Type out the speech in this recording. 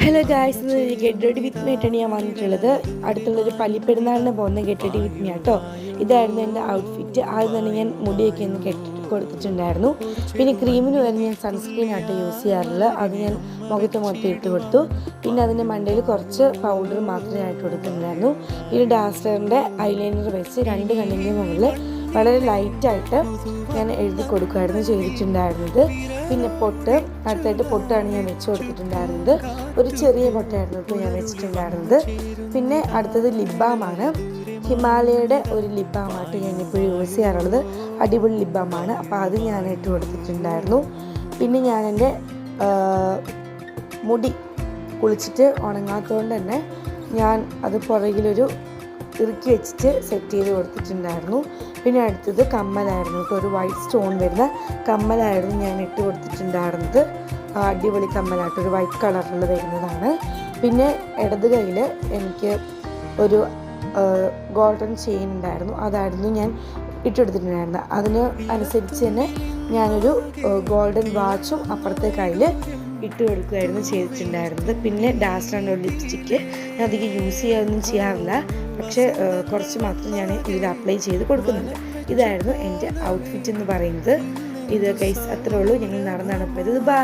Hello guys, ഇന്ന് get ready with me ആയിട്ടാണ് ഞാൻ വന്നിട്ടുള്ളത്. അടുത്തുള്ളൊരു പള്ളിപ്പെരുന്നാളിന് പോകുന്ന ഗെറ്റ് റെഡി വിത്ത് മീ കേട്ടോ. ഇതായിരുന്നു എൻ്റെ ഔട്ട്ഫിറ്റ്. ആദ്യം തന്നെ ഞാൻ മുടിയൊക്കെ ഒന്ന് കെട്ടി കൊടുത്തിട്ടുണ്ടായിരുന്നു. പിന്നെ ക്രീമിന് വരെ ഞാൻ സൺസ്ക്രീൻ ആയിട്ട് യൂസ് ചെയ്യാറുള്ളത്. അത് ഞാൻ മുഖത്ത് മൊത്തം ഇട്ട് കൊടുത്തു. പിന്നെ അതിൻ്റെ മണ്ടയിൽ കുറച്ച് പൗഡർ മാത്രമേ ആയിട്ട് കൊടുത്തിട്ടുണ്ടായിരുന്നു. പിന്നെ ഡാസ്റ്ററിൻ്റെ ഐലൈനർ വെച്ച് രണ്ട് കണ്ണിൻ്റെ മുകളിൽ വളരെ ലൈറ്റായിട്ട് ഞാൻ എഴുതി കൊടുക്കുമായിരുന്നു ചെയ്തിട്ടുണ്ടായിരുന്നത്. പിന്നെ പൊട്ട്, അടുത്തായിട്ട് പൊട്ടാണ് ഞാൻ വെച്ച് കൊടുത്തിട്ടുണ്ടായിരുന്നത്. ഒരു ചെറിയ പൊട്ടായിരുന്നു ഇപ്പോൾ ഞാൻ വെച്ചിട്ടുണ്ടായിരുന്നത്. പിന്നെ അടുത്തത് ലിപ് ബാമാണ്. ഹിമാലയയുടെ ഒരു ലിപ് ബാമായിട്ട് ഞാൻ ഇപ്പോൾ യൂസ് ചെയ്യാറുള്ളത്. അടിപൊളി ലിപ് ബാമാണ്. അപ്പോൾ അത് ഞാൻ ഇട്ട് കൊടുത്തിട്ടുണ്ടായിരുന്നു. പിന്നെ ഞാൻ എൻ്റെ മുടി കുളിച്ചിട്ട് ഉണങ്ങാത്തതുകൊണ്ട് തന്നെ ഞാൻ അത് പുറകിലൊരു ഇറുക്കി വെച്ചിട്ട് സെറ്റ് ചെയ്ത് കൊടുത്തിട്ടുണ്ടായിരുന്നു. പിന്നെ അടുത്തത് കമ്മലായിരുന്നു. ഒരു വൈറ്റ് സ്റ്റോൺ വരുന്ന കമ്മലായിരുന്നു ഞാൻ ഇട്ട് കൊടുത്തിട്ടുണ്ടായിരുന്നത്. അടിപൊളി കമ്മലായിട്ട് ഒരു വൈറ്റ് കളറിൽ വരുന്നതാണ്. പിന്നെ ഇടത് കയ്യിൽ എനിക്ക് ഒരു ഗോൾഡൻ ചെയിൻ ഉണ്ടായിരുന്നു. അതായിരുന്നു ഞാൻ ഇട്ടെടുത്തിട്ടുണ്ടായിരുന്നത്. അതിന് അനുസരിച്ച് തന്നെ ഞാനൊരു ഗോൾഡൻ വാച്ചും അപ്പുറത്തെ കയ്യിൽ ഇട്ട് കൊടുക്കുകയായിരുന്നു ചെയ്തിട്ടുണ്ടായിരുന്നത്. പിന്നെ ഡാസ്ലറിൻ്റെ ഒരു ലിപ്സ്റ്റിക്ക് ഞാൻ അധികം യൂസ് ചെയ്യാറില്ല, പക്ഷേ കുറച്ച് മാത്രം ഞാൻ ഇതിൽ അപ്ലൈ ചെയ്ത് കൊടുക്കുന്നുണ്ട്. ഇതായിരുന്നു എൻ്റെ ഔട്ട്ഫിറ്റ് എന്ന് പറയുന്നത്. ഇത് ഗൈസ് അത്രേ ഉള്ളൂ. ഞങ്ങൾ നടന്നാണ് പോയത്. ബൈ.